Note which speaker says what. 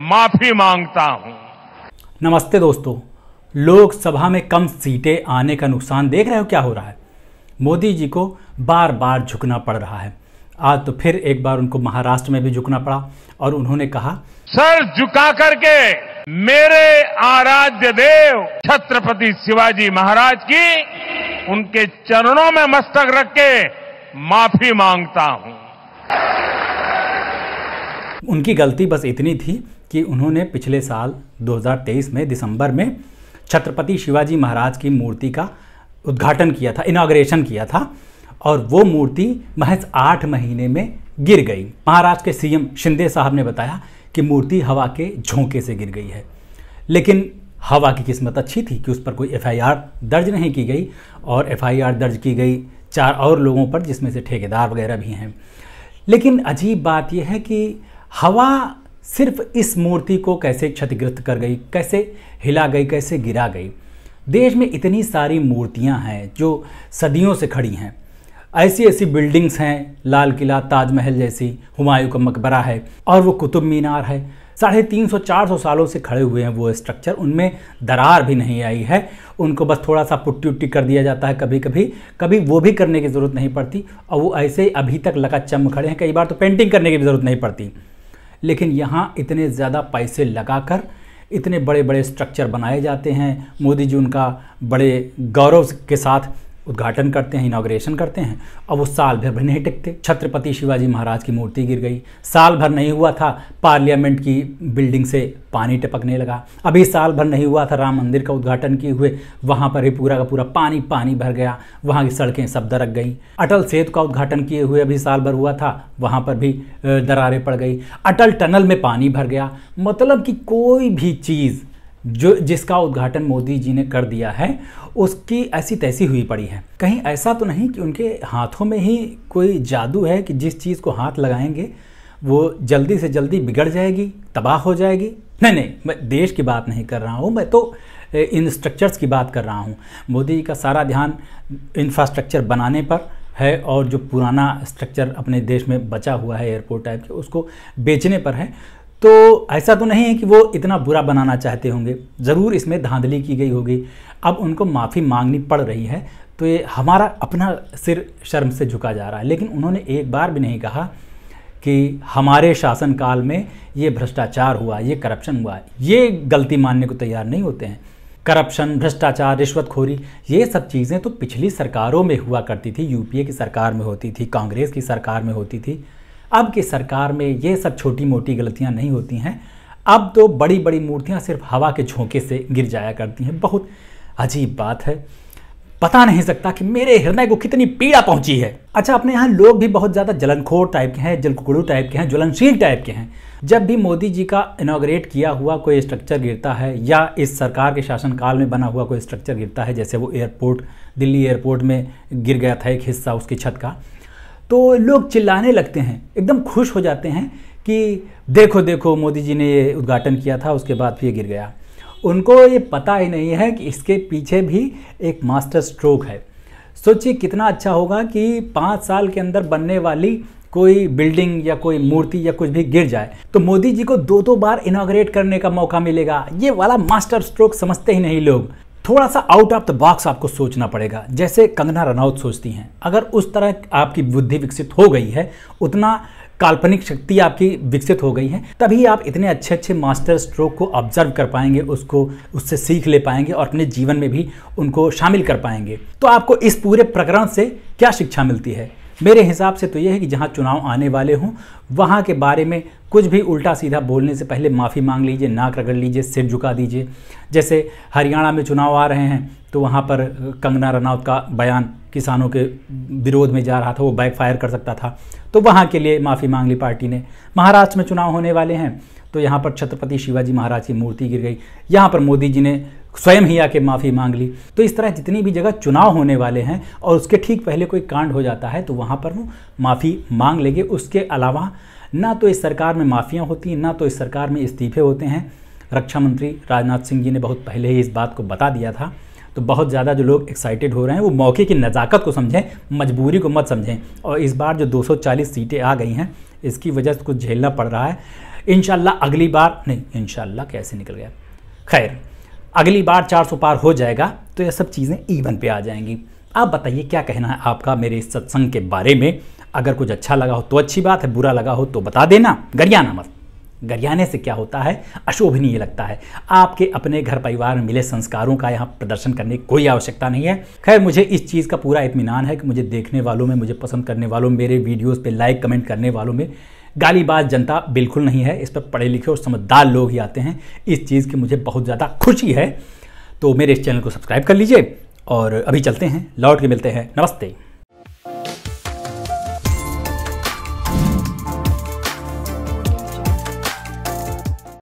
Speaker 1: माफी मांगता हूं।
Speaker 2: नमस्ते दोस्तों, लोकसभा में कम सीटें आने का नुकसान देख रहे हो क्या हो रहा है। मोदी जी को बार बार झुकना पड़ रहा है। आज तो फिर एक बार उनको महाराष्ट्र में भी झुकना पड़ा और उन्होंने कहा,
Speaker 1: सर झुका करके मेरे आराध्य देव छत्रपति शिवाजी महाराज की उनके चरणों में मस्तक रख के माफी मांगता हूं।
Speaker 2: उनकी गलती बस इतनी थी कि उन्होंने पिछले साल 2023 में दिसंबर में छत्रपति शिवाजी महाराज की मूर्ति का उद्घाटन किया था, इनॉग्रेशन किया था, और वो मूर्ति महज 8 महीने में गिर गई। महाराष्ट्र के सीएम शिंदे साहब ने बताया कि मूर्ति हवा के झोंके से गिर गई है, लेकिन हवा की किस्मत अच्छी थी कि उस पर कोई एफआईआर दर्ज नहीं की गई, और एफआईआर दर्ज की गई 4 और लोगों पर, जिसमें से ठेकेदार वगैरह भी हैं। लेकिन अजीब बात यह है कि हवा सिर्फ इस मूर्ति को कैसे क्षतिग्रस्त कर गई, कैसे हिला गई, कैसे गिरा गई। देश में इतनी सारी मूर्तियां हैं जो सदियों से खड़ी हैं। ऐसी ऐसी बिल्डिंग्स हैं, लाल किला, ताजमहल जैसी, हुमायूं का मकबरा है, और वो कुतुब मीनार है। 350-400 सालों से खड़े हुए हैं वो स्ट्रक्चर, उनमें दरार भी नहीं आई है। उनको बस थोड़ा सा पुट्टी उट्टी कर दिया जाता है कभी कभी, कभी वो भी करने की ज़रूरत नहीं पड़ती, और वो ऐसे ही अभी तक लगाचम खड़े हैं। कई बार तो पेंटिंग करने की भी ज़रूरत नहीं पड़ती। लेकिन यहाँ इतने ज़्यादा पैसे लगाकर इतने बड़े बड़े स्ट्रक्चर बनाए जाते हैं। मोदी जी उनका बड़े गौरव के साथ उद्घाटन करते हैं, इनॉग्रेशन करते हैं, और वो साल भर भी नहीं टिकते। छत्रपति शिवाजी महाराज की मूर्ति गिर गई, साल भर नहीं हुआ था पार्लियामेंट की बिल्डिंग से पानी टपकने लगा। अभी साल भर नहीं हुआ था राम मंदिर का उद्घाटन किए हुए, वहाँ पर ही पूरा का पूरा पानी पानी भर गया, वहाँ की सड़कें सब दरक गई। अटल सेतु का उद्घाटन किए हुए अभी साल भर हुआ था, वहाँ पर भी दरारें पड़ गई। अटल टनल में पानी भर गया। मतलब कि कोई भी चीज़ जिसका उद्घाटन मोदी जी ने कर दिया है उसकी ऐसी तैसी हुई पड़ी है। कहीं ऐसा तो नहीं कि उनके हाथों में ही कोई जादू है कि जिस चीज़ को हाथ लगाएंगे वो जल्दी से जल्दी बिगड़ जाएगी, तबाह हो जाएगी। नहीं, मैं देश की बात नहीं कर रहा हूँ, मैं तो इन स्ट्रक्चर्स की बात कर रहा हूँ। मोदी जी का सारा ध्यान इंफ्रास्ट्रक्चर बनाने पर है, और जो पुराना स्ट्रक्चर अपने देश में बचा हुआ है एयरपोर्ट टाइप के, उसको बेचने पर है। तो ऐसा तो नहीं है कि वो इतना बुरा बनाना चाहते होंगे, ज़रूर इसमें धांधली की गई होगी। अब उनको माफ़ी मांगनी पड़ रही है, तो ये हमारा अपना सिर शर्म से झुका जा रहा है। लेकिन उन्होंने एक बार भी नहीं कहा कि हमारे शासनकाल में ये भ्रष्टाचार हुआ, ये करप्शन हुआ। ये गलती मानने को तैयार नहीं होते हैं। करप्शन, भ्रष्टाचार, रिश्वतखोरी, ये सब चीज़ें तो पिछली सरकारों में हुआ करती थी। यूपीए की सरकार में होती थी, कांग्रेस की सरकार में होती थी। अब की सरकार में ये सब छोटी मोटी गलतियां नहीं होती हैं। अब तो बड़ी बड़ी मूर्तियां सिर्फ हवा के झोंके से गिर जाया करती हैं। बहुत अजीब बात है, बता नहीं सकता कि मेरे हृदय को कितनी पीड़ा पहुंची है। अच्छा, अपने यहाँ लोग भी बहुत ज़्यादा जलनखोर टाइप के हैं, जलकुकड़ू टाइप के हैं, ज्वलनशील टाइप के हैं। जब भी मोदी जी का इनॉग्रेट किया हुआ कोई स्ट्रक्चर गिरता है, या इस सरकार के शासनकाल में बना हुआ कोई स्ट्रक्चर गिरता है, जैसे वो एयरपोर्ट, दिल्ली एयरपोर्ट में गिर गया था एक हिस्सा उसकी छत का, तो लोग चिल्लाने लगते हैं, एकदम खुश हो जाते हैं कि देखो देखो मोदी जी ने ये उद्घाटन किया था, उसके बाद फिर ये गिर गया। उनको ये पता ही नहीं है कि इसके पीछे भी एक मास्टर स्ट्रोक है। सोचिए कितना अच्छा होगा कि 5 साल के अंदर बनने वाली कोई बिल्डिंग या कोई मूर्ति या कुछ भी गिर जाए तो मोदी जी को 2-2 बार इनॉग्रेट करने का मौका मिलेगा। ये वाला मास्टर स्ट्रोक समझते ही नहीं लोग। थोड़ा सा आउट ऑफ द बॉक्स आपको सोचना पड़ेगा, जैसे कंगना रनौत सोचती हैं। अगर उस तरह आपकी बुद्धि विकसित हो गई है, उतना काल्पनिक शक्ति आपकी विकसित हो गई है, तभी आप इतने अच्छे अच्छे मास्टर स्ट्रोक को ऑब्जर्व कर पाएंगे, उससे सीख ले पाएंगे और अपने जीवन में भी उनको शामिल कर पाएंगे। तो आपको इस पूरे प्रकरण से क्या शिक्षा मिलती है? मेरे हिसाब से तो यह है कि जहाँ चुनाव आने वाले हों वहाँ के बारे में कुछ भी उल्टा सीधा बोलने से पहले माफ़ी मांग लीजिए, नाक रगड़ लीजिए, सिर झुका दीजिए। जैसे हरियाणा में चुनाव आ रहे हैं तो वहाँ पर कंगना रनौत का बयान किसानों के विरोध में जा रहा था, वो बैकफायर कर सकता था, तो वहाँ के लिए माफ़ी मांग ली पार्टी ने। महाराष्ट्र में चुनाव होने वाले हैं तो यहाँ पर छत्रपति शिवाजी महाराज की मूर्ति गिर गई, यहाँ पर मोदी जी ने स्वयं ही आके माफ़ी मांग ली। तो इस तरह जितनी भी जगह चुनाव होने वाले हैं और उसके ठीक पहले कोई कांड हो जाता है तो वहाँ पर वो माफ़ी मांग लेंगे। उसके अलावा ना तो इस सरकार में माफ़ियाँ होती हैं, ना तो इस सरकार में इस्तीफे होते हैं। रक्षा मंत्री राजनाथ सिंह जी ने बहुत पहले ही इस बात को बता दिया था। तो बहुत ज़्यादा जो लोग एक्साइटेड हो रहे हैं वो मौके की नज़ाकत को समझें, मजबूरी को मत समझें। और इस बार जो 240 सीटें आ गई हैं इसकी वजह से कुछ झेलना पड़ रहा है। इंशाल्लाह अगली बार नहीं, इंशाल्लाह कैसे निकल गया, खैर अगली बार 400 पार हो जाएगा तो ये सब चीज़ें इवन पे आ जाएंगी। आप बताइए क्या कहना है आपका मेरे इस सत्संग के बारे में। अगर कुछ अच्छा लगा हो तो अच्छी बात है, बुरा लगा हो तो बता देना, गरियाना मत। गरियाने से क्या होता है, अशोभनीय लगता है। आपके अपने घर परिवार में मिले संस्कारों का यहाँ प्रदर्शन करने की कोई आवश्यकता नहीं है। खैर मुझे इस चीज़ का पूरा इत्मीनान है कि मुझे देखने वालों में, मुझे पसंद करने वालों में, मेरे वीडियोस पे लाइक कमेंट करने वालों में गालीबाज जनता बिल्कुल नहीं है। इस पर पढ़े लिखे और समझदार लोग ही आते हैं। इस चीज़ की मुझे बहुत ज़्यादा खुशी है। तो मेरे इस चैनल को सब्सक्राइब कर लीजिए और अभी चलते हैं, लौट के मिलते हैं। नमस्ते।